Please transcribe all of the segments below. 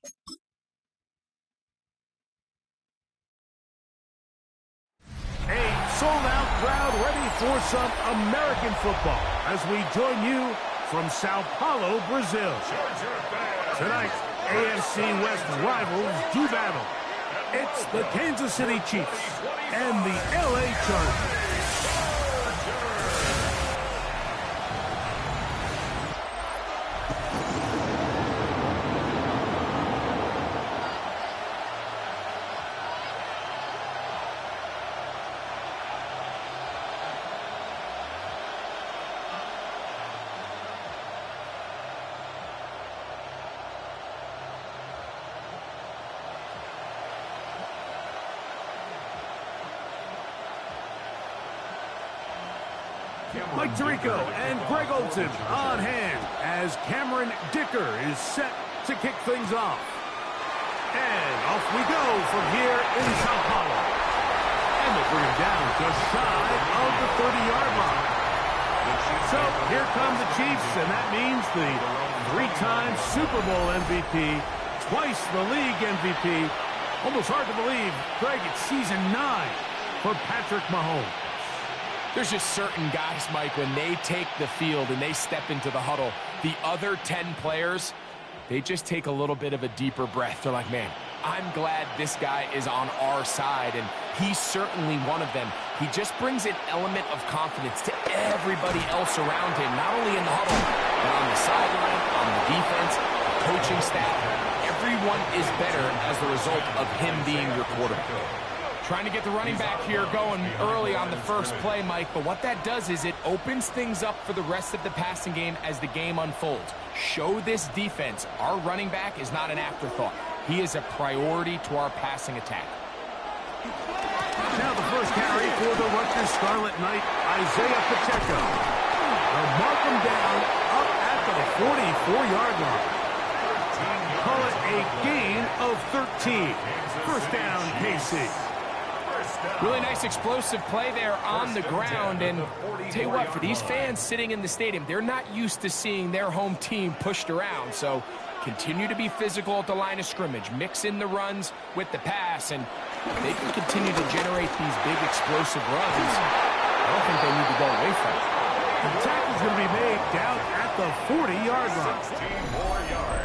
A sold-out crowd ready for some American football as we join you from Sao Paulo, Brazil. Tonight, AFC West rivals do battle. It's the Kansas City Chiefs and the LA Chargers. Mike Tirico and Greg Olson on hand as Cameron Dicker is set to kick things off. And off we go from here in Sao Paulo. And they bring him down just shy of the 30-yard line. So here come the Chiefs, and that means the three-time Super Bowl MVP, twice the league MVP. Almost hard to believe, Greg, it's season 9 for Patrick Mahomes. There's just certain guys, Mike, when they take the field and they step into the huddle, the other 10 players, they just take a little bit of a deeper breath. They're like, man, I'm glad this guy is on our side, and he's certainly one of them. He just brings an element of confidence to everybody else around him, not only in the huddle, but on the sideline, on the defense, the coaching staff. Everyone is better as the result of him being your quarterback. Trying to get the running back here going early on the first play, Mike, but what that does is it opens things up for the rest of the passing game as the game unfolds. Show this defense our running back is not an afterthought. He is a priority to our passing attack. Now the first carry for the Rutgers Scarlet Knight, Isaiah Pacheco. They'll mark him down up at the 44-yard line. Call it a gain of 13. First down, KC. Really nice explosive play there on the ground, and tell you what, for these fans sitting in the stadium, they're not used to seeing their home team pushed around, so continue to be physical at the line of scrimmage, mix in the runs with the pass, and they can continue to generate these big explosive runs. I don't think they need to go away from it. The tackle's going to be made down at the 40-yard line.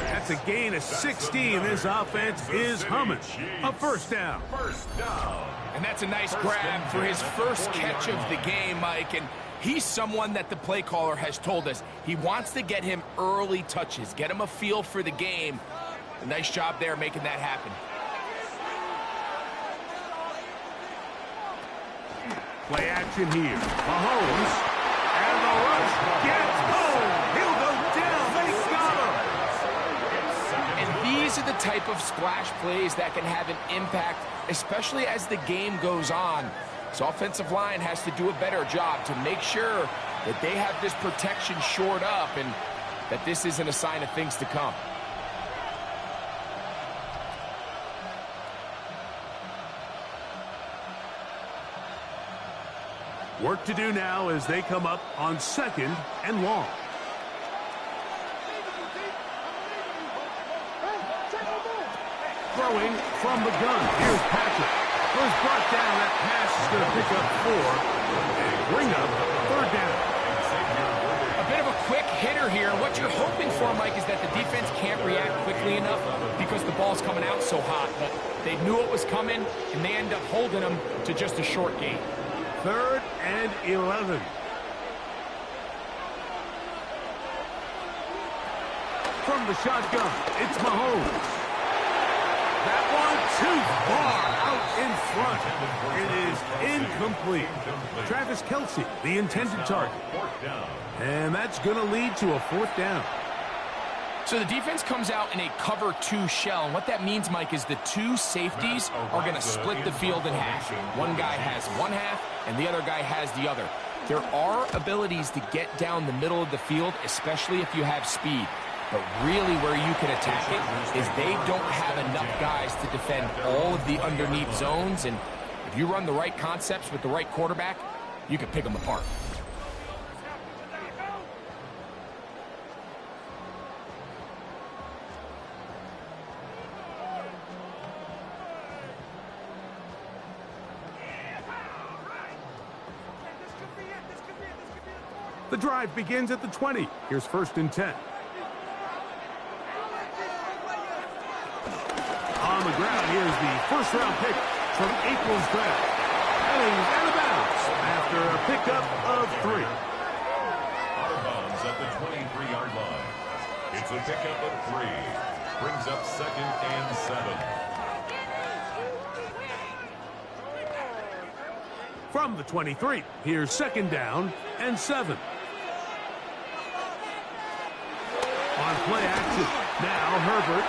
That's a gain of 16. This offense is humming. A first down. And that's a nice grab for his first catch of the game, Mike. And he's someone that the play caller has told us he wants to get him early touches, get him a feel for the game. A nice job there making that happen. Play action here. Mahomes. And the rush gets home. He'll go down. They got him. And these are the type of splash plays that can have an impact, especially as the game goes on. So offensive line has to do a better job to make sure that they have this protection shored up and that this isn't a sign of things to come. Work to do now as they come up on 2nd and long. Throwing from the gun. Here's Patrick. Was brought down. That pass is going to pick up 4 and bring up 3rd down. A bit of a quick hitter here. What you're hoping for, Mike, is that the defense can't react quickly enough because the ball's coming out so hot. But they knew it was coming, and they end up holding them to just a short gain. 3rd and 11. From the shotgun, it's Mahomes. That one too far out in front. It is incomplete. Travis Kelce, the intended target. And that's going to lead to a 4th down. So the defense comes out in a cover 2 shell. And what that means, Mike, is the 2 safeties are going to split the field in half. One guy has one half, and the other guy has the other. There are abilities to get down the middle of the field, especially if you have speed. But really where you can attack it is they don't have enough guys to defend all of the underneath zones. And if you run the right concepts with the right quarterback, you can pick them apart. The drive begins at the 20. Here's 1st and 10. On the ground, here's the first-round pick from April's draft. And he's out of bounds after a pickup of 3. Out of bounds at the 23-yard line. It's a pickup of 3. Brings up 2nd and 7. From the 23, here's 2nd down and 7. On play action, now Herbert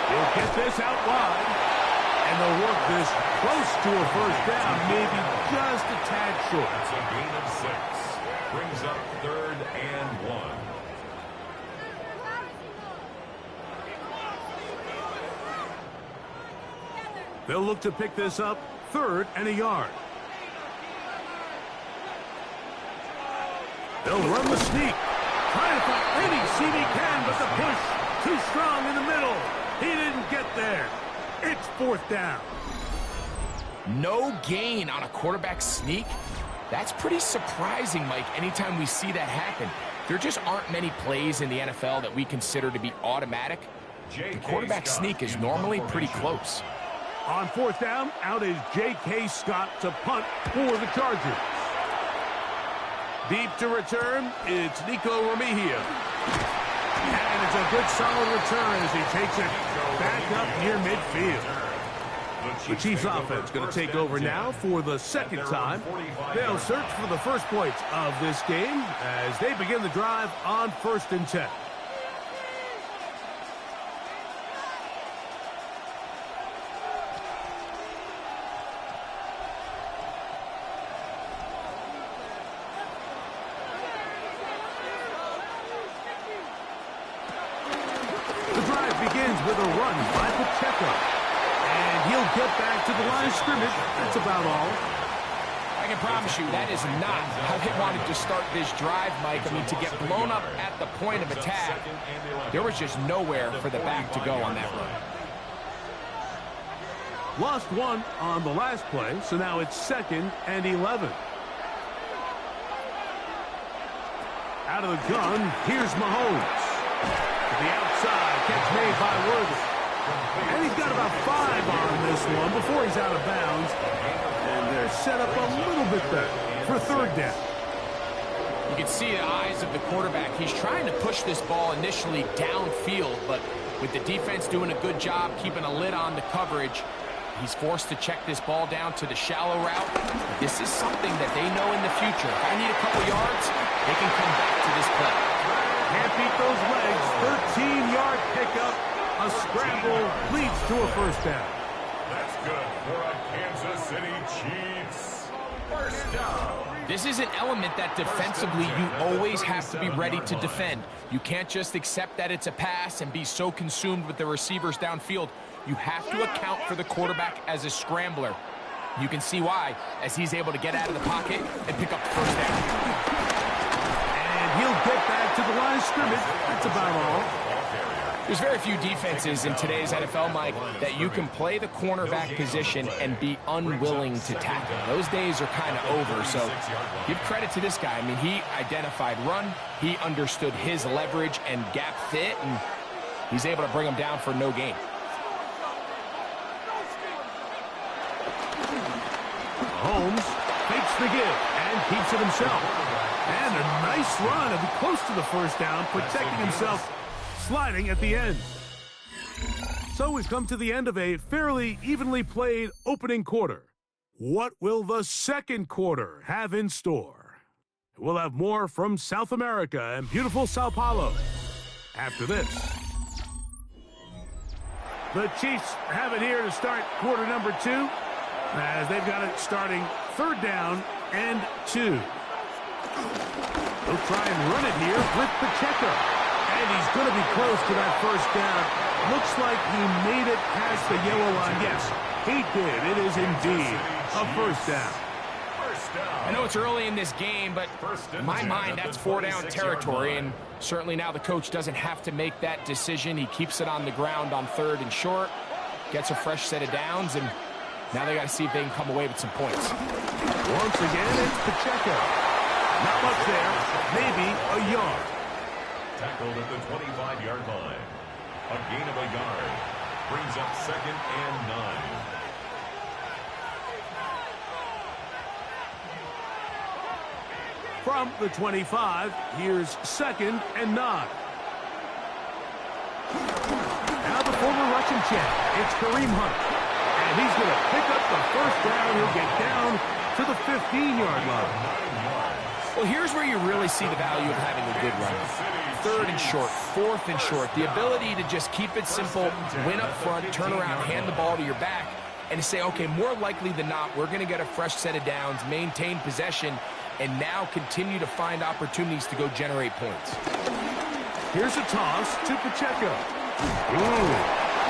will get this out wide. And they'll work this close to a 1st down, maybe just a tad short. It's a gain of 6. Brings up 3rd and 1. They'll look to pick this up 3rd and a yard. They'll run the sneak. Trying to find any seam he can, but the push too strong in the middle. He didn't get there. It's 4th down. No gain on a quarterback sneak? That's pretty surprising, Mike, anytime we see that happen. There just aren't many plays in the NFL that we consider to be automatic. The quarterback sneak is normally pretty close. On 4th down, out is J.K. Scott to punt for the Chargers. Deep to return, it's Nico Remigio. And it's a good solid return as he takes it back up near midfield. The Chiefs offense going to take over now for the 2nd time. They'll search for the first points of this game as they begin the drive on 1st and 10. With a run by Pacheco. And he'll get back to the line of scrimmage. That's about all. I can promise you that is not how they wanted to start this drive, Mike. I mean, to get blown up at the point of attack, there was just nowhere for the back to go on that run. Lost 1 on the last play, so now it's 2nd and 11. Out of the gun, here's Mahomes. To the outside, catch made by Worthy. And he's got about 5 on this one before he's out of bounds. And they're set up a little bit better for 3rd down. You can see the eyes of the quarterback. He's trying to push this ball initially downfield, but with the defense doing a good job keeping a lid on the coverage, he's forced to check this ball down to the shallow route. This is something that they know in the future. If I need a couple yards, they can come back to this play. Can't beat those legs. 13-yard pickup. A scramble leads to a 1st down. That's good for a Kansas City Chiefs. 1st down. This is an element that defensively you always have to be ready to defend. You can't just accept that it's a pass and be so consumed with the receivers downfield. You have to account for the quarterback as a scrambler. You can see why, as he's able to get out of the pocket and pick up the 1st down. And he'll get back to the line of scrimmage. That's about all. There's very few defenses in today's NFL, Mike, that you can play the cornerback position and be unwilling to tackle. Those days are kind of over, so give credit to this guy. I mean, he identified run, he understood his leverage and gap fit, and he's able to bring him down for no gain. Holmes fakes the give and keeps it himself. And a nice run and close to the 1st down, protecting himself, sliding at the end. So we've come to the end of a fairly evenly played opening quarter. What will the 2nd quarter have in store? We'll have more from South America and beautiful Sao Paulo after this. The Chiefs have it here to start quarter number 2, as they've got it starting 3rd down and 2. They'll try and run it here with Pacheco. And he's going to be close to that 1st down. Looks like he made it past the yellow line. Yes, he did. It is indeed a 1st down. I know it's early in this game, but in my mind, that's 4-down territory. And certainly now the coach doesn't have to make that decision. He keeps it on the ground on 3rd and short, gets a fresh set of downs, and now they got to see if they can come away with some points. Once again, it's Pacheco. Not much there. Maybe a yard. Tackled at the 25-yard line. A gain of a yard. Brings up 2nd and 9. From the 25, here's 2nd and 9. Now the former Russian champ, it's Kareem Hunt. And he's going to pick up the first down. He'll get down to the 15-yard line. Well, here's where you really see the value of having a good run. 3rd and short, 4th and short. The ability to just keep it simple, win up front, turn around, hand the ball to your back, and say, okay, more likely than not, we're going to get a fresh set of downs, maintain possession, and now continue to find opportunities to go generate points. Here's a toss to Pacheco. Ooh.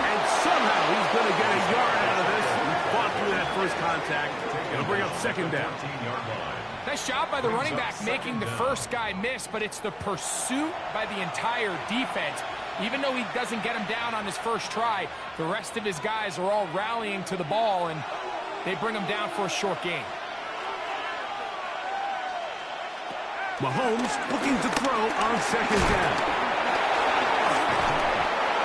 And somehow he's going to get a yard out of this. He fought through that first contact. It'll bring up 2nd down. Nice job by the running back making the first guy miss, but it's the pursuit by the entire defense. Even though he doesn't get him down on his first try, the rest of his guys are all rallying to the ball, and they bring him down for a short gain. Mahomes looking to throw on 2nd down.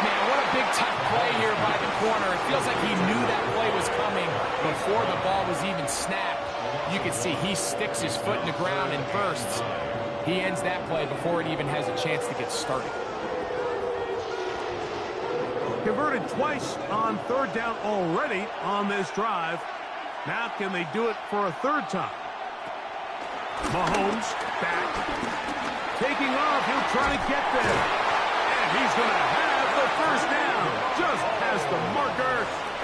Man, what a big tough play here by the corner. It feels like he knew that play was coming before the ball was even snapped. You can see he sticks his foot in the ground and bursts. He ends that play before it even has a chance to get started. Converted twice on 3rd down already on this drive. Now can they do it for a 3rd time? Mahomes back. Taking off. He'll try to get there. And he's going to have the first down. Just past the marker.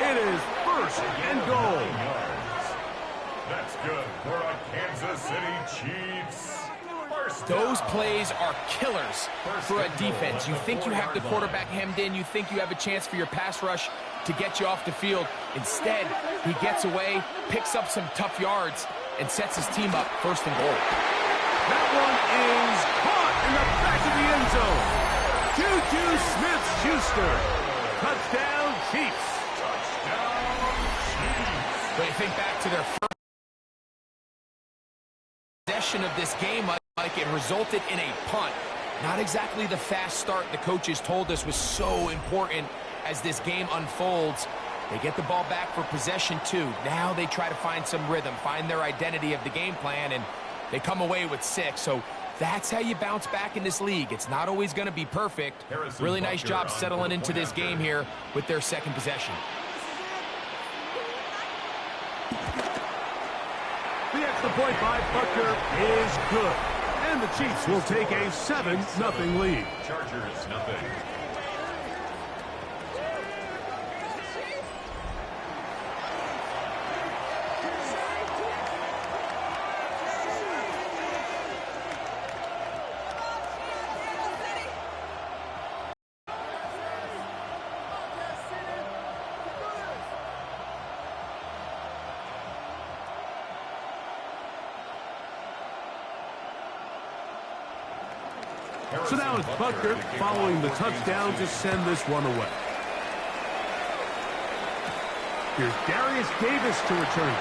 It is 1st and goal. That's good for a Kansas City Chiefs. Those plays are killers for a defense. You think you have the quarterback hemmed in. You think you have a chance for your pass rush to get you off the field. Instead, he gets away, picks up some tough yards, and sets his team up 1st and goal. That one is caught in the back of the end zone. Juju Smith-Schuster. Touchdown, Chiefs. Touchdown, Chiefs. When you think back to their first possession of this game, like it resulted in a punt. Not exactly the fast start the coaches told us was so important as this game unfolds. They get the ball back for possession 2. Now they try to find some rhythm, find their identity of the game plan, and they come away with 6. So that's how you bounce back in this league. It's not always going to be perfect. Really nice job settling into this game here with their 2nd possession. The extra point by Butker is good. And the Chiefs will take a 7-0 lead. Chargers, nothing. So now it's Butker following the touchdown to send this one away. Here's Darius Davis to return.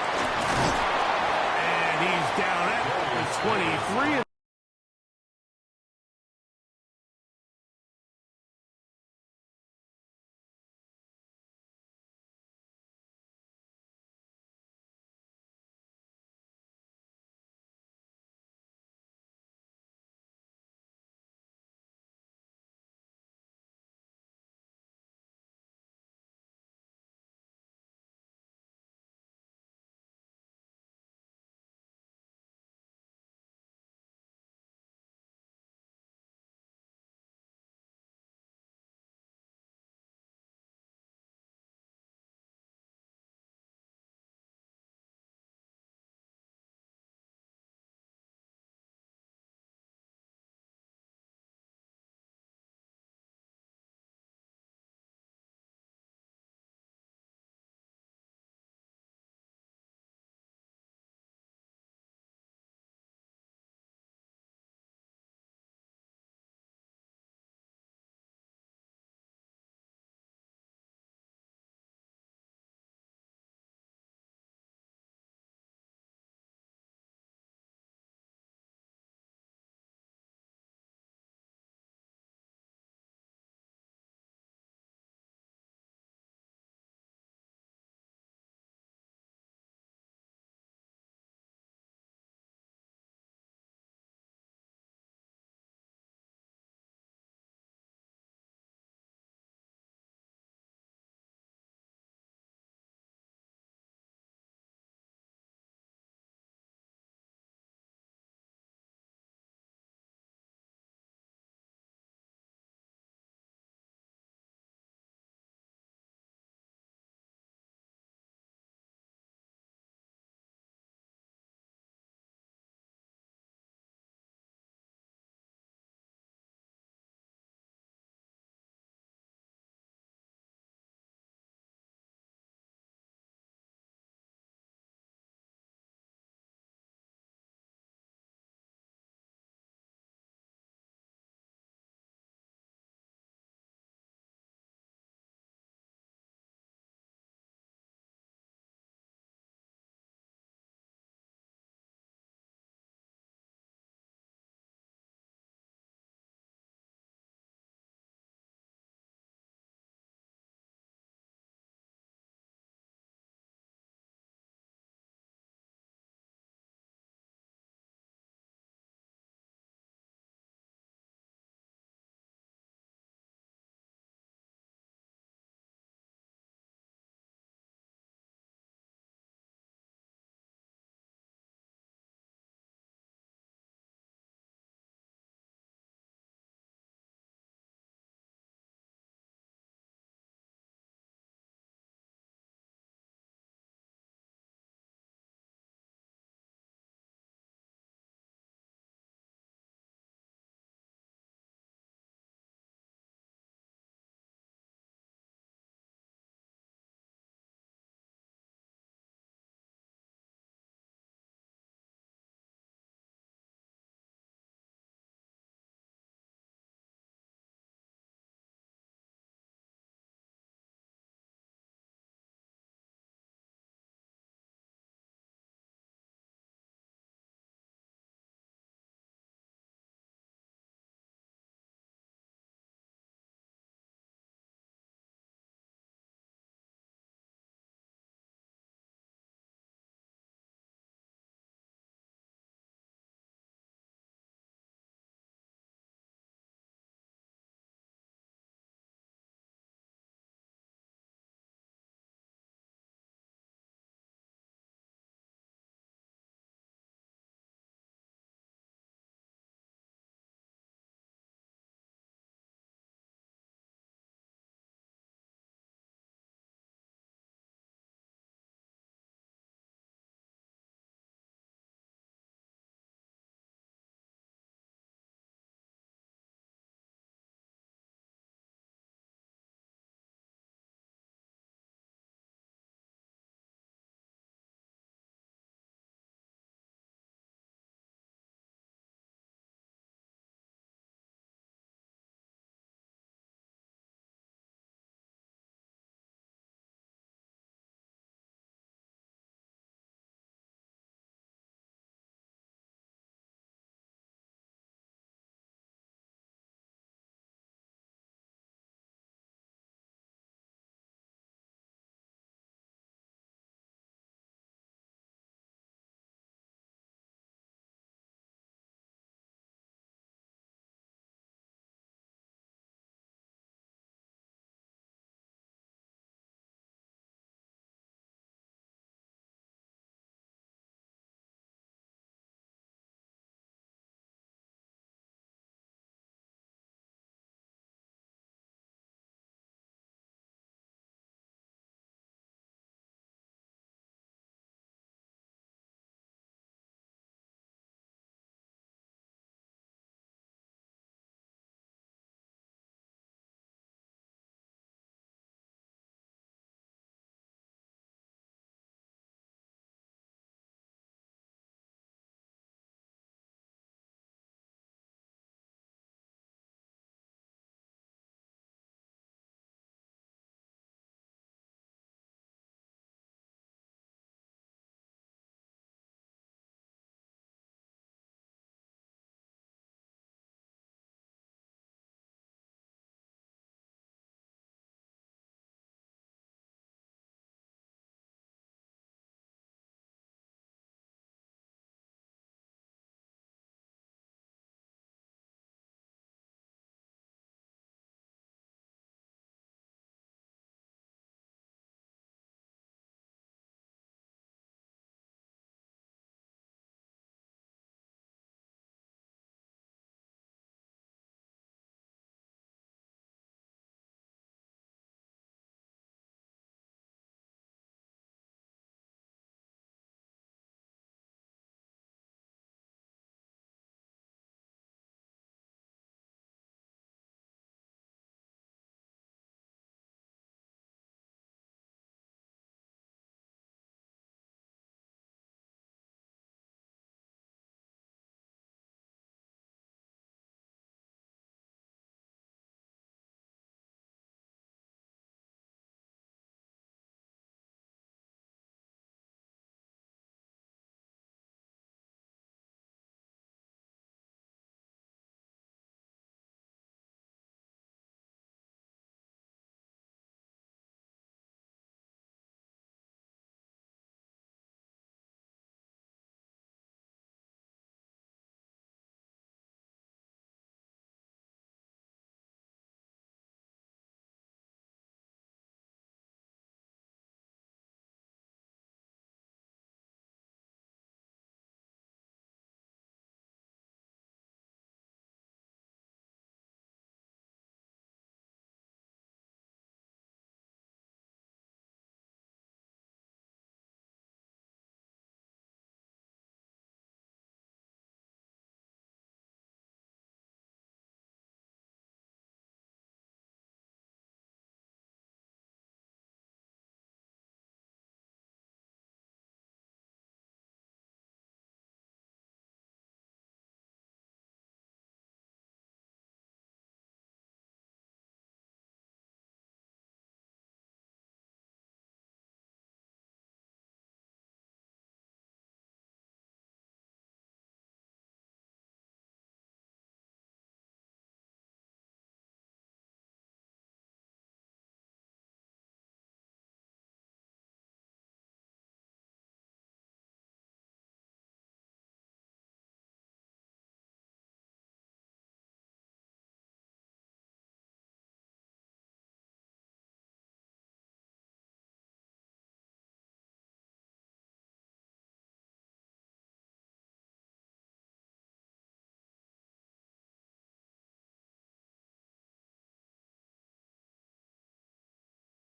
And he's down at the 23.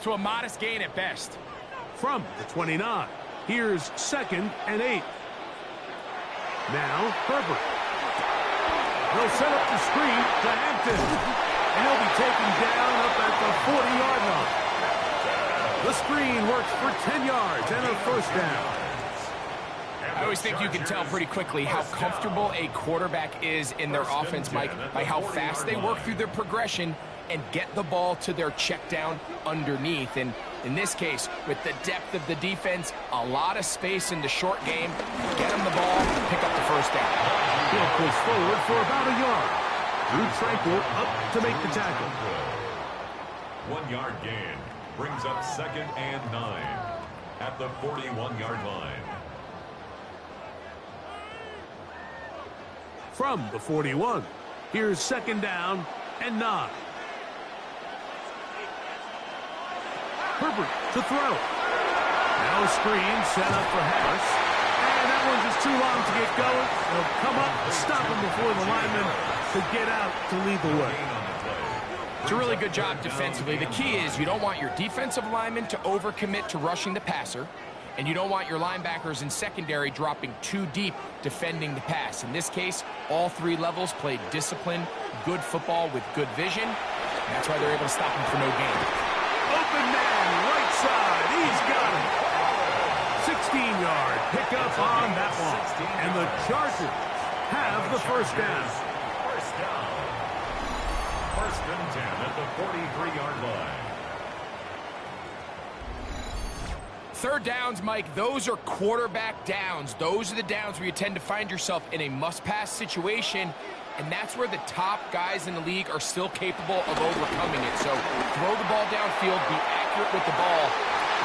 to a modest gain at best. From the 29, here's 2nd and 8. Now, Herbert. They'll set up the screen to Hampton. And he'll be taken down up at the 40-yard line. The screen works for 10 yards and a first down. I always think you can tell pretty quickly how comfortable a quarterback is in their offense, Mike, by how fast they work through their progression and get the ball to their check down underneath. And in this case, with the depth of the defense, a lot of space in the short game, get them the ball, pick up the first down. He'll push forward for about a yard. Drew Tranquil up to make the tackle. 1 yard gain brings up 2nd and 9 at the 41-yard line. From the 41, here's 2nd down and 9. Herbert to throw. Now a screen set up for Harris. And that one's just too long to get going. They'll come up, stop him before the lineman to get out to lead the way. It's a really good job defensively. The key is you don't want your defensive linemen to overcommit to rushing the passer, and you don't want your linebackers in secondary dropping too deep defending the pass. In this case, all 3 levels played disciplined, good football with good vision. And that's why they're able to stop him for no gain. Open man, right side. He's got it. 16-yard pickup on that one. And the Chargers have the first down. First down. 1st and 10 at the 43-yard line. 3rd downs, Mike, those are quarterback downs. Those are the downs where you tend to find yourself in a must-pass situation, and that's where the top guys in the league are still capable of overcoming it. So throw the ball downfield, be accurate with the ball.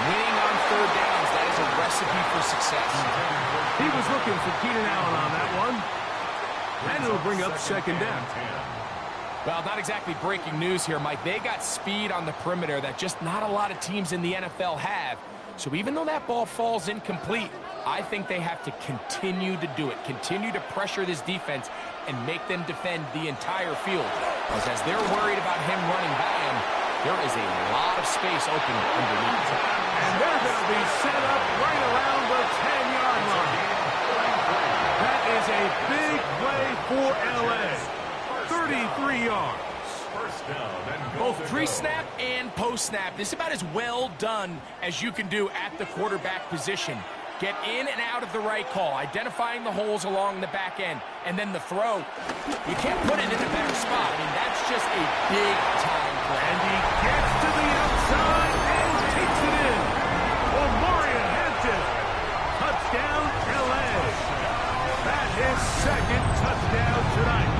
Winning on 3rd downs, that is a recipe for success. He was looking for Keenan Allen on that one. And it'll bring up 2nd down. Well, not exactly breaking news here, Mike. They got speed on the perimeter that just not a lot of teams in the NFL have. So even though that ball falls incomplete, I think they have to continue to do it. Continue to pressure this defense and make them defend the entire field. Because as they're worried about him running by him, there is a lot of space open underneath. And they're going to be set up right around the 10-yard line. That is a big play for L.A. 33 yards. Both pre-snap and post-snap. This is about as well done as you can do at the quarterback position. Get in and out of the right call, identifying the holes along the back end, and then the throw. You can't put it in a better spot. I mean, that's just a big-time play. And he gets to the outside and takes it in. Omarion Hampton. Touchdown, L.A. That is 2nd touchdown tonight.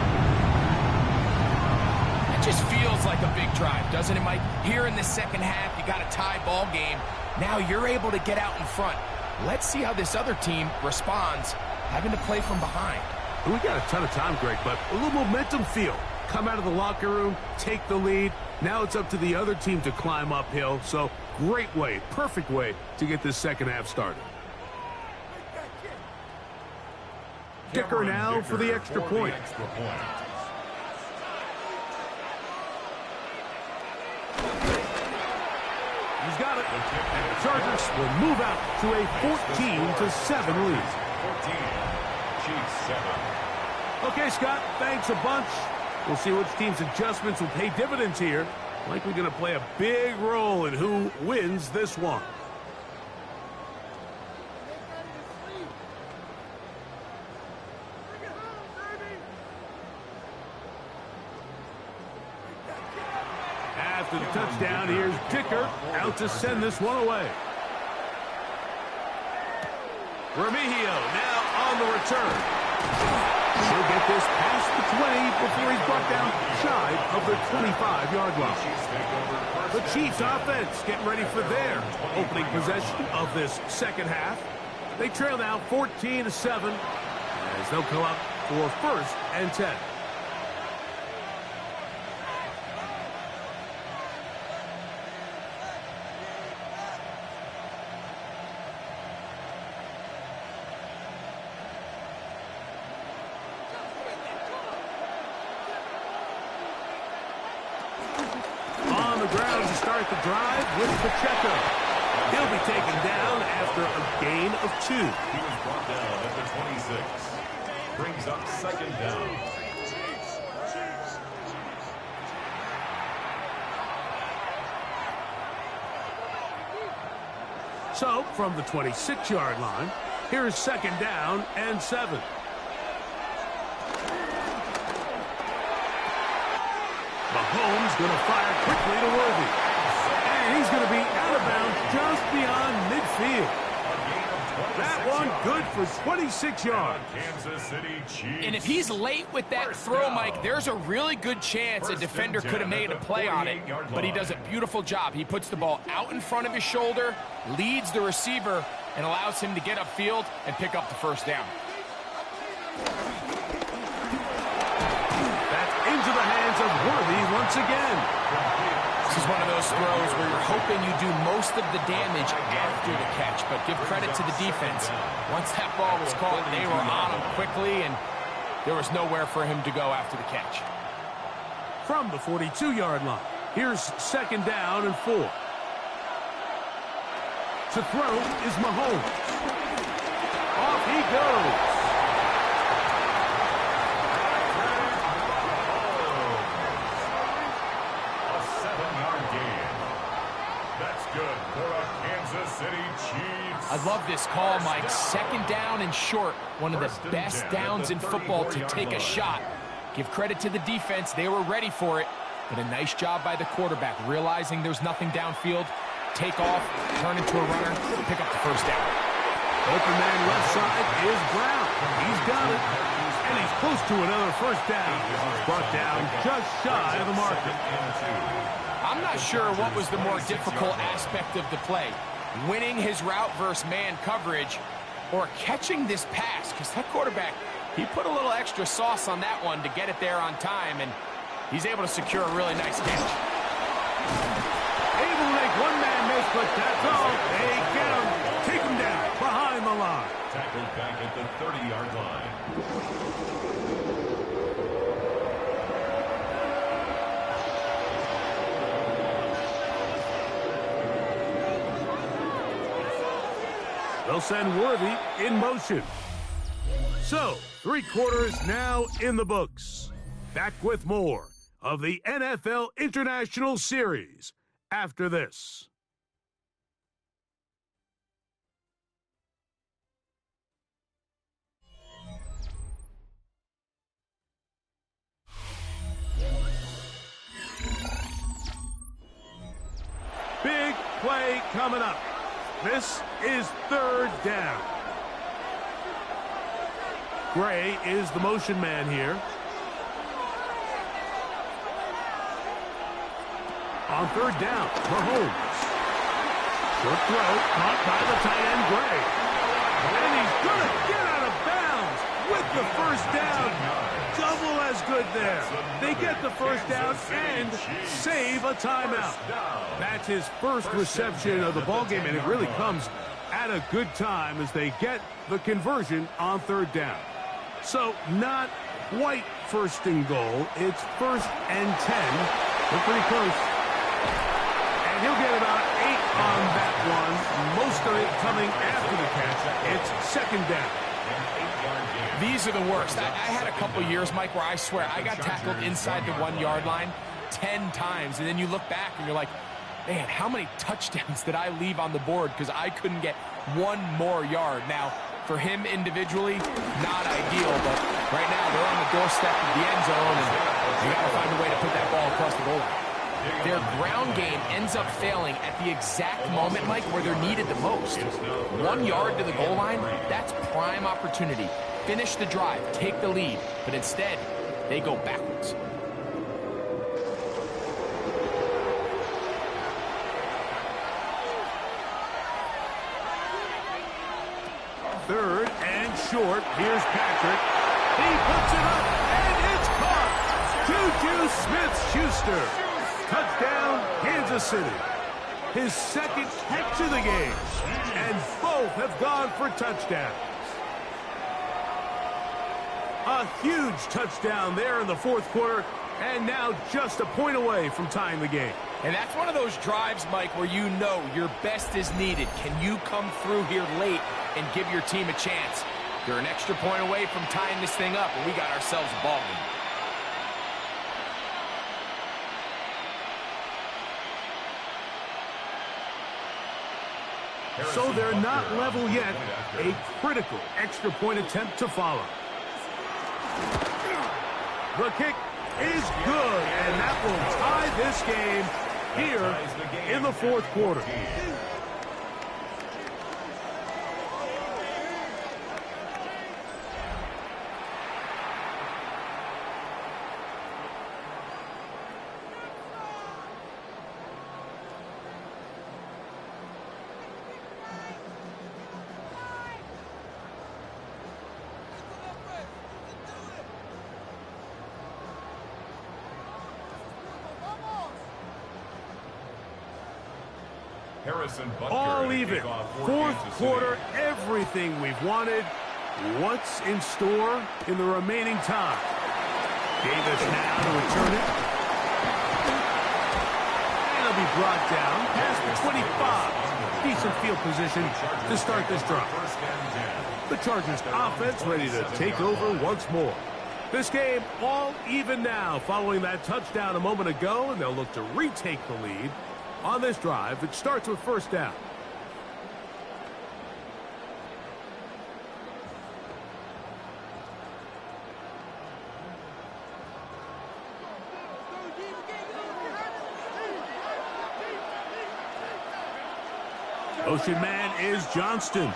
Just feels like a big drive, doesn't it, Mike? Here in the 2nd half, you got a tie ball game. Now you're able to get out in front. Let's see how this other team responds, having to play from behind. We got a ton of time, Greg, but a little momentum feel. Come out of the locker room, take the lead. Now it's up to the other team to climb uphill. So great way, perfect way to get this 2nd half started. Dicker now for the extra point. He's got it. And the Chargers will move out to a 14-7 lead. 14, Chiefs 7. Okay, Scott, thanks a bunch. We'll see which team's adjustments will pay dividends here. Likely going to play a big role in who wins this one. After the touchdown, here's Dicker out to send this one away. Remigio now on the return. He'll get this past the 20 before he's brought down shy of the 25-yard line. The Chiefs offense getting ready for their opening possession of this 2nd half. They trail now 14-7 as they'll come up for 1st and 10. On the ground down to start the drive with Pacheco. He'll be taken down after a gain of 2. He was brought down at the 26. Brings up second down. So, from the 26-yard line, here's second down and 7. Mahomes going to fire quickly to Worthy. And he's going to be out of bounds just beyond midfield. That one good for 26 yards. Kansas City Chiefs. And if he's late with that throw, Mike, there's a really good chance a defender could have made a play on it. But he does a beautiful job. He puts the ball out in front of his shoulder, leads the receiver, and allows him to get upfield and pick up the first down. That's into the hands of Worthy once again. This is one of those throws where you're hoping you do most of the damage after the catch, but give credit to the defense. Once that ball was caught, they were on him quickly, and there was nowhere for him to go after the catch. From the 42-yard line, here's second down and 4. To throw is Mahomes. Off he goes. I love this call, Mike. Second down and short. One of the best downs in football to take a shot. Give credit to the defense. They were ready for it. But a nice job by the quarterback, realizing there's nothing downfield. Take off, turn into a runner, pick up the first down. Open man left side is Brown. He's got it. And he's close to another first down. He's brought down just shy of the marker. I'm not sure what was the more difficult aspect of the play. Winning his route versus man coverage or catching this pass, because that quarterback, he put a little extra sauce on that one to get it there on time, and he's able to secure a really nice catch. Able to make one man miss, but that's all. They get him, take him down behind the line. Tackled back at the 30-yard line. They'll send Worthy in motion. So, 3 quarters now in the books. Back with more of the NFL International Series after this. Big play coming up. This is third down. Gray is the motion man here. On third down, Mahomes. Short throw, caught by the tight end, Gray. And he's going to get out of bounds with the first down. Double as good there. They get the first down and save a timeout. That's his first reception of the ballgame, and it really comes at a good time as they get the conversion on third down. So not quite first and goal. It's first and 10. They're pretty close. And he'll get about 8 on that one. Most of it coming after the catch. It's second down. These are the worst. I had a couple years, Mike, where I swear I got tackled inside the 1-yard line 10 times. And then you look back and you're like, man, how many touchdowns did I leave on the board because I couldn't get one more yard? Now, for him individually, not ideal, but right now they're on the doorstep of the end zone, and you got to find a way to put that ball across the goal line. Their ground game ends up failing at the exact moment, Mike, where they're needed the most. 1 yard to the goal line, that's prime opportunity. Finish the drive, take the lead, but instead, they go backwards. Third and short. Here's Patrick. He puts it up, and it's caught. Juju Smith-Schuster. Touchdown, Kansas City. His second catch of the game, and both have gone for touchdowns. A huge touchdown there in the fourth quarter. And now just a point away from tying the game. And that's one of those drives, Mike, where you know your best is needed. Can you come through here late and give your team a chance? You're an extra point away from tying this thing up, and we got ourselves a ball game. So they're not level yet. A critical extra point attempt to follow. The kick is good, and that will tie this game here in the fourth quarter. All even. Fourth quarter, everything we've wanted. What's in store in the remaining time? Davis now to return it. And it'll be brought down past the 25. Decent field position to start this drive. The Chargers offense ready to take over once more. This game all even now following that touchdown a moment ago, and they'll look to retake the lead on this drive. It starts with first down. Motion man is Johnston.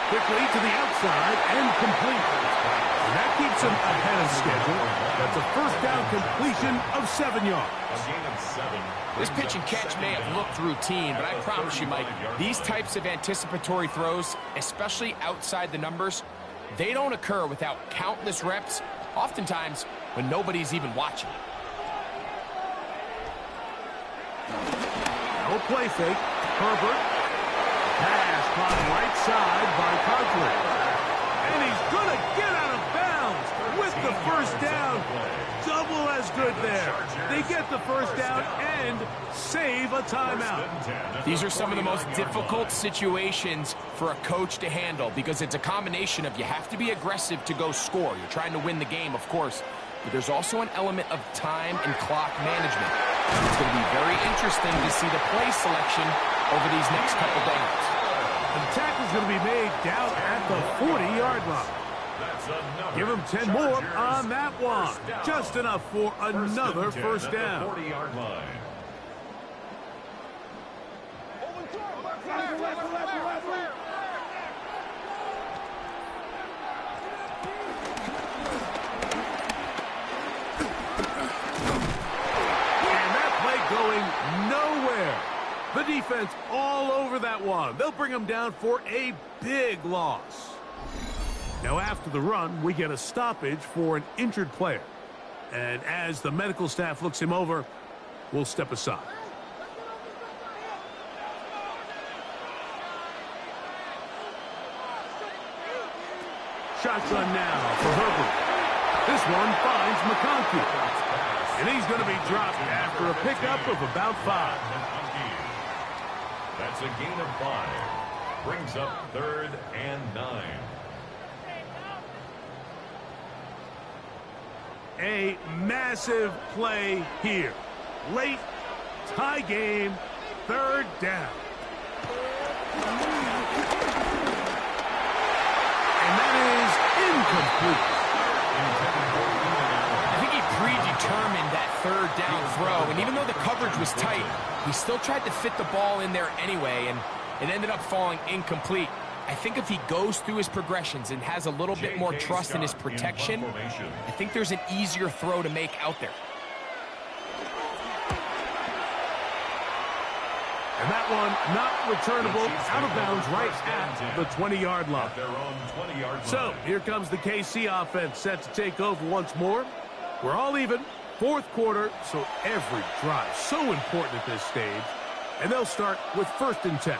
Quickly to the outside and complete. And that keeps him ahead of schedule. That's a first down completion of 7 yards. This pitch and catch may have looked routine, but I promise you, Mike, these types of anticipatory throws, especially outside the numbers, they don't occur without countless reps, oftentimes when nobody's even watching. No play fake. Herbert. Pass caught right side by Conklin. And he's going to get out of bounds with the first down. Double as good there. They get the first down and save a timeout. These are some of the most difficult situations for a coach to handle because it's a combination of you have to be aggressive to go score. You're trying to win the game, of course, but there's also an element of time and clock management. It's going to be very interesting to see the play selection over these next couple downs. The tackle's going to be made down at the 40-yard line. Give him 10 more on that one. Just enough for another first down. 40-yard line. Going nowhere. The defense all over that one. They'll bring him down for a big loss. Now after the run, we get a stoppage for an injured player. And as the medical staff looks him over, we'll step aside. Shotgun now for Herbert. This one finds McConkey. And he's going to be dropped after a pickup of about 5. That's a gain of 5. Brings up 3rd and 9. A massive play here. Late, tie game, 3rd down. And that is incomplete. Predetermined that 3rd down throw, and even though the coverage was tight, he still tried to fit the ball in there anyway, and it ended up falling incomplete. I think if he goes through his progressions and has a little bit more trust in his protection, I think there's an easier throw to make out there. And that one not returnable, out of bounds right at the 20-yard line. So here comes the KC offense set to take over once more. We're all even, 4th quarter, so every drive so important at this stage. And they'll start with 1st and 10.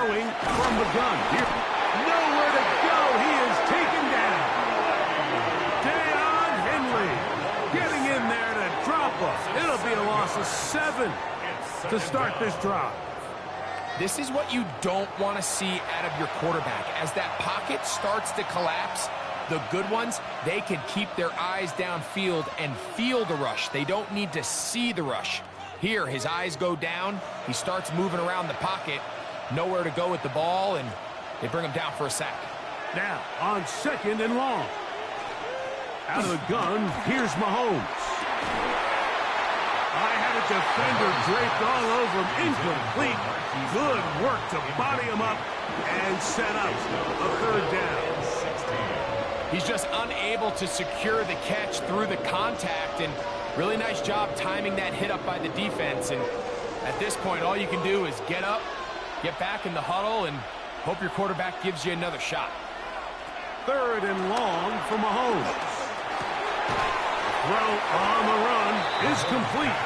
throwing from the gun. Here, nowhere to go. He is taken down. Deion Henley getting in there to drop him. It'll be a loss of 7 to start this drive. This is what you don't want to see out of your quarterback. As that pocket starts to collapse, the good ones, they can keep their eyes downfield and feel the rush. They don't need to see the rush. Here, his eyes go down. He starts moving around the pocket. Nowhere to go with the ball, and they bring him down for a sack. Now, on 2nd and long. Out of the gun, here's Mahomes. I had a defender draped all over him. Incomplete. Good work to body him up and set up a 3rd down. He's just unable to secure the catch through the contact, and really nice job timing that hit up by the defense. And at this point, all you can do is get up, get back in the huddle, and hope your quarterback gives you another shot. 3rd and long for Mahomes. Throw on the run is complete.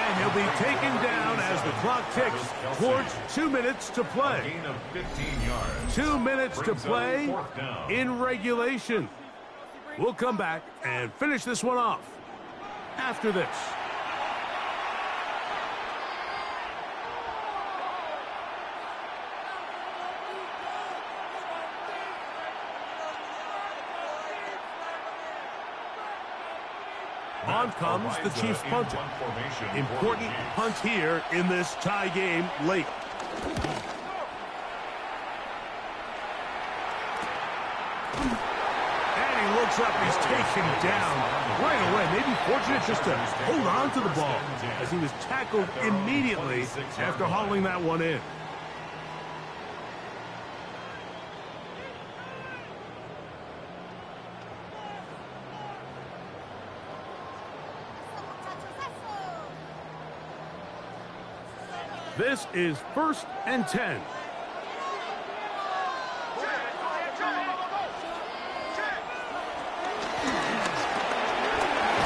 And he'll be taken down as the clock ticks towards 2 minutes to play. Gain of 15 yards. 2 minutes to play in regulation. We'll come back and finish this one off after this. On comes the Chiefs punter. Important punt here in this tie game late. And he looks up, he's taken down right away. Maybe fortunate just to hold on to the ball as he was tackled immediately after hauling that one in. This is 1st and 10.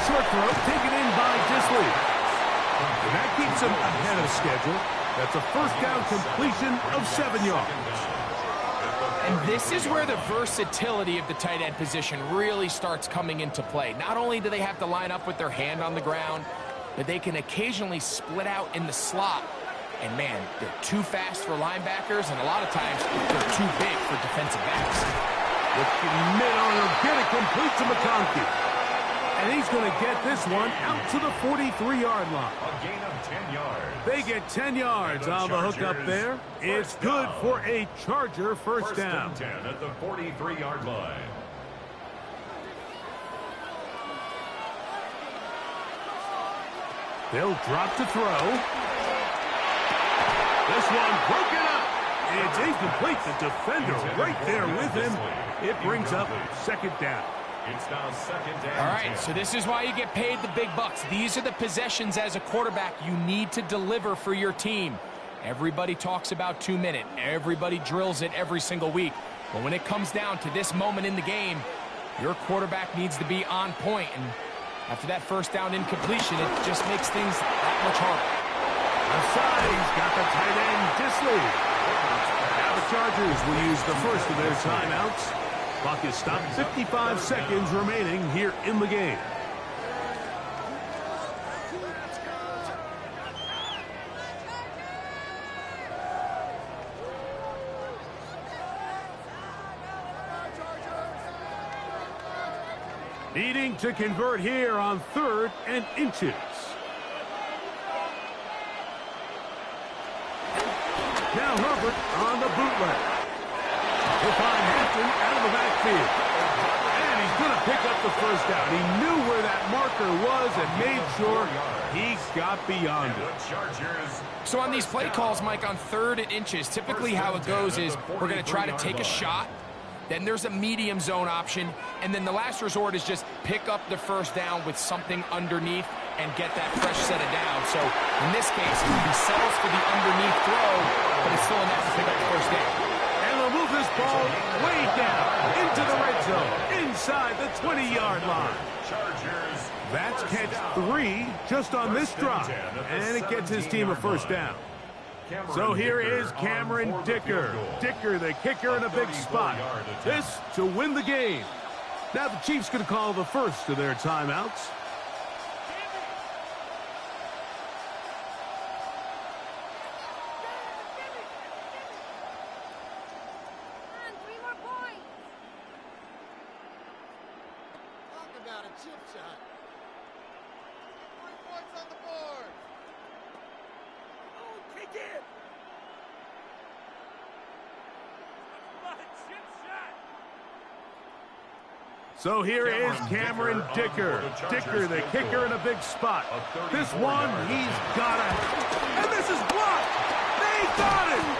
Short throw taken in by Disley. And that keeps him ahead of schedule. That's a 1st down completion of 7 yards. And this is where the versatility of the tight end position really starts coming into play. Not only do they have to line up with their hand on the ground, but they can occasionally split out in the slot. And, man, they're too fast for linebackers, and a lot of times they're too big for defensive backs. With mid-on, he'll get it complete to McConkey. And he's going to get this one out to the 43-yard line. A gain of 10 yards. They get 10 yards on the hook up there. It's good for a Charger first down. 1st and 10 at the 43-yard line. They'll drop to throw. This one broken up. It's incomplete. The defender right there with him. It brings up 2nd down. It's now 2nd down. All right, so this is why you get paid the big bucks. These are the possessions as a quarterback you need to deliver for your team. Everybody talks about 2 minute. Everybody drills it every single week. But when it comes down to this moment in the game, your quarterback needs to be on point. And after that 1st down incompletion, it just makes things that much harder. Aside, he's got the tight end, Disley. Now the Chargers will use the first of their timeouts. Clock is stopped, 55 seconds remaining here in the game. Needing to convert here on 3rd and inches. Now Herbert on the bootleg. He'll find Hampton out of the backfield. And he's going to pick up the 1st down. He knew where that marker was and made sure he got beyond it. So on these play calls, Mike, on 3rd and inches, typically how it goes is we're going to try to take a shot. Then there's a medium zone option. And then the last resort is just pick up the 1st down with something underneath and get that fresh set of downs. So in this case, he settles for the underneath throw, but it's still enough to pick up the 1st down. And they'll move this ball way down into the red zone, inside the 20-yard line. That's catch 3 just on this drive, and it gets his team a 1st down. So here is Cameron Dicker. Dicker, the kicker, in a big spot. This to win the game. Now the Chiefs going to call the first of their timeouts. So here is Cameron Dicker. Dicker, the kicker, in a big spot. This one, he's got it. And this is blocked. They got it.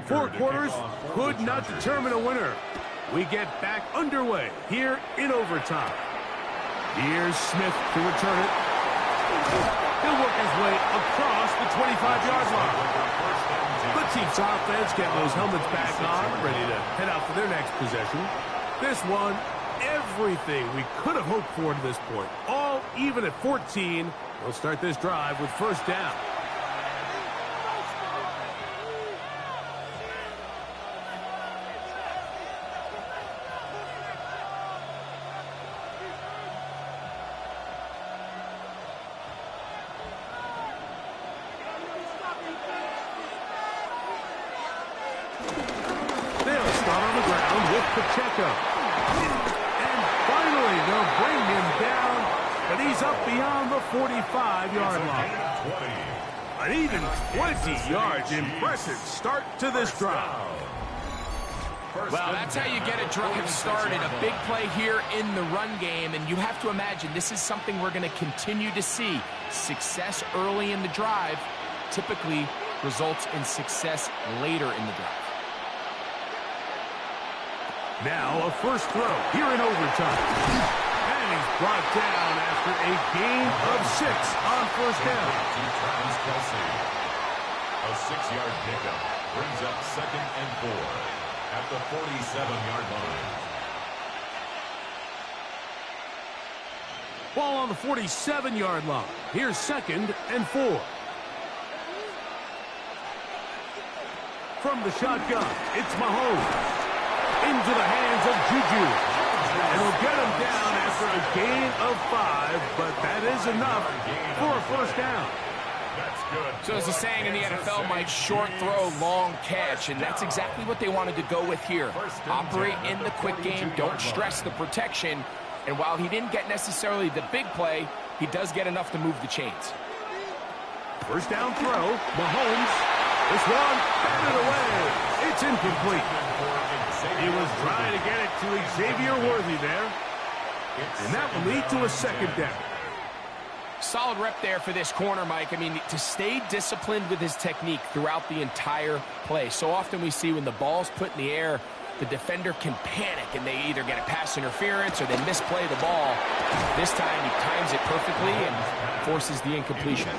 Four quarters could not determine a winner. We get back underway here in overtime. Here's Smith to return it. He'll work his way across the 25-yard line. The Chiefs offense getting those helmets back on, ready to head out for their next possession. This one, everything we could have hoped for to this point. All even at 14. We'll start this drive with first down. Pacheco. And finally, they'll bring him down, but he's up beyond the 45-yard line. An even 20 yards. Impressive start to this drive. Well, that's how you get a drive started. A big play here in the run game, and you have to imagine this is something we're going to continue to see. Success early in the drive typically results in success later in the drive. Now a first throw here in overtime. And he's brought down after a gain of 6 on first down. A 6-yard pickup brings up 2nd and 4 at the 47-yard line. Ball on the 47-yard line. Here's 2nd and 4. From the shotgun, it's Mahomes. Into the hands of Juju. And he'll get him down after a gain of 5, but that is enough for a first down. That's good. So as the saying in the NFL, Mike, short throw, long catch, and that's exactly what they wanted to go with here. Operate in the quick game, don't stress the protection, and while he didn't get necessarily the big play, he does get enough to move the chains. First down throw, Mahomes. This one, batted away. It's incomplete. He was trying to get it to Xavier Worthy there. And that will lead to a second down. Solid rep there for this corner, Mike. I mean, to stay disciplined with his technique throughout the entire play. So often we see when the ball's put in the air, the defender can panic and they either get a pass interference or they misplay the ball. This time he times it perfectly and forces the incompletion.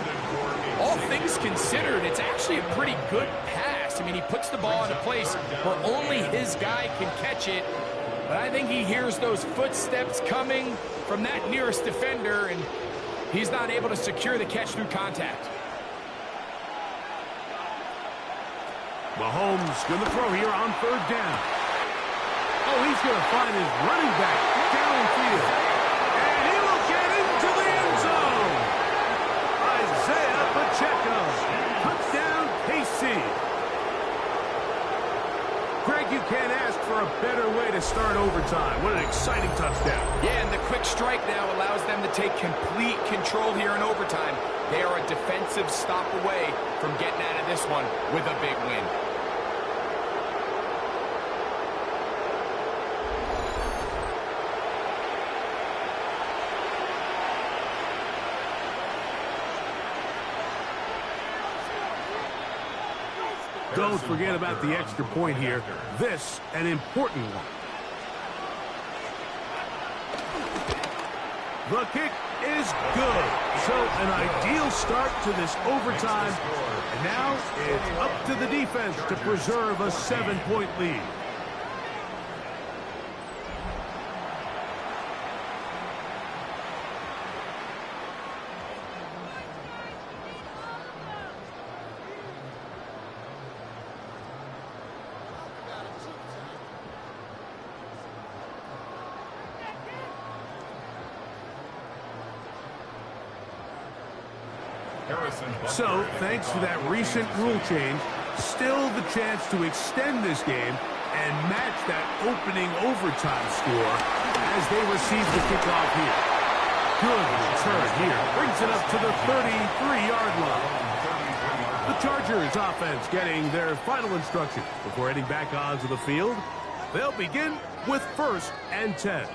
All things considered, it's actually a pretty good pass. I mean, he puts the ball in a place where only his guy can catch it. But I think he hears those footsteps coming from that nearest defender, and he's not able to secure the catch through contact. Mahomes going to throw here on third down. Oh, he's going to find his running back downfield. And he will get into the end zone. Isaiah Pacheco. Touchdown, KC. Greg, you can't ask for a better way to start overtime. What an exciting touchdown. Yeah, and the quick strike now allows them to take complete control here in overtime. They are a defensive stop away from getting out of this one with a big win. Don't forget about the extra point here. This, an important one. The kick is good. So an ideal start to this overtime. And now it's up to the defense to preserve a 7-point lead. So, thanks to that recent rule change, still the chance to extend this game and match that opening overtime score as they receive the kickoff here. Good return here. Brings it up to the 33-yard line. The Chargers offense getting their final instruction before heading back onto the field. They'll begin with 1st and 10.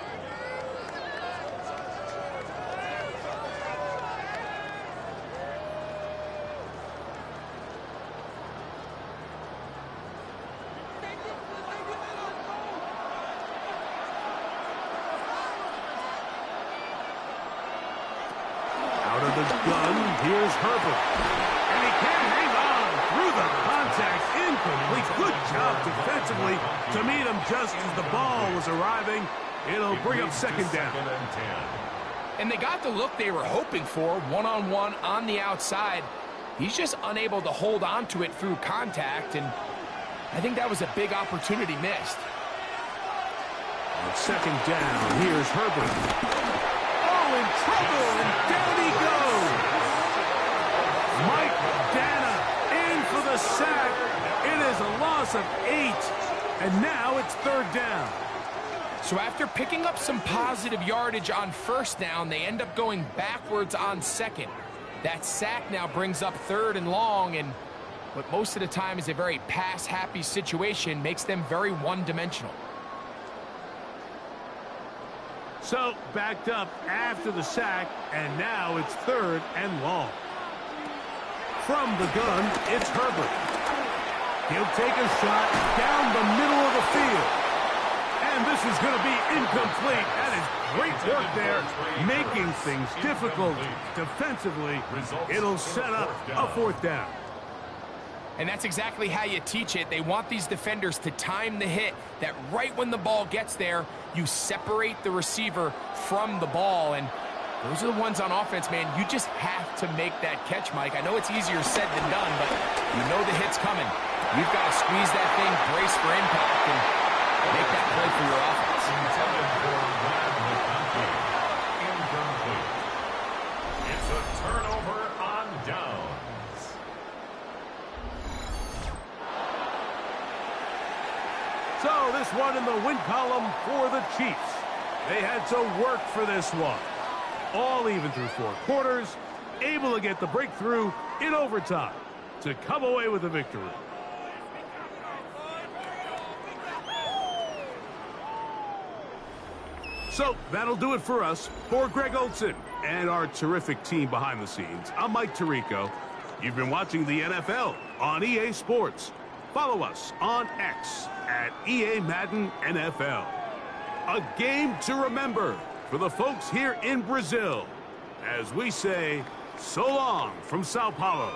Out of the gun, here's Herbert. And he can't hang on through the contact. Incomplete. Good job defensively to meet him just as the ball was arriving. It'll bring up 2nd down. And they got the look they were hoping for, one-on-one on the outside. He's just unable to hold on to it through contact, and I think that was a big opportunity missed. On 2nd down, here's Herbert. In trouble, and down he goes. Mike Dana in for the sack. It is a loss of 8, and now it's 3rd down. So after picking up some positive yardage on 1st down, they end up going backwards on 2nd. That sack now brings up 3rd and long, and what most of the time is a very pass-happy situation makes them very one-dimensional. So, backed up after the sack, and now it's 3rd and long. From the gun, it's Herbert. He'll take a shot down the middle of the field. And this is going to be incomplete. That is great work there, making things difficult defensively. It'll set up a 4th down. And that's exactly how you teach it. They want these defenders to time the hit, that right when the ball gets there, you separate the receiver from the ball. And those are the ones on offense, man. You just have to make that catch, Mike. I know it's easier said than done, but you know the hit's coming. You've got to squeeze that thing, brace for impact, and make that play for your offense. It's a turnover on downs. So this one in the win column for the Chiefs. They had to work for this one. All even through 4 quarters, able to get the breakthrough in overtime to come away with a victory. So that'll do it for us. For Greg Olson and our terrific team behind the scenes, I'm Mike Tirico. You've been watching the NFL on EA Sports. Follow us on X at EA Madden NFL. A game to remember for the folks here in Brazil as we say so long from Sao Paulo.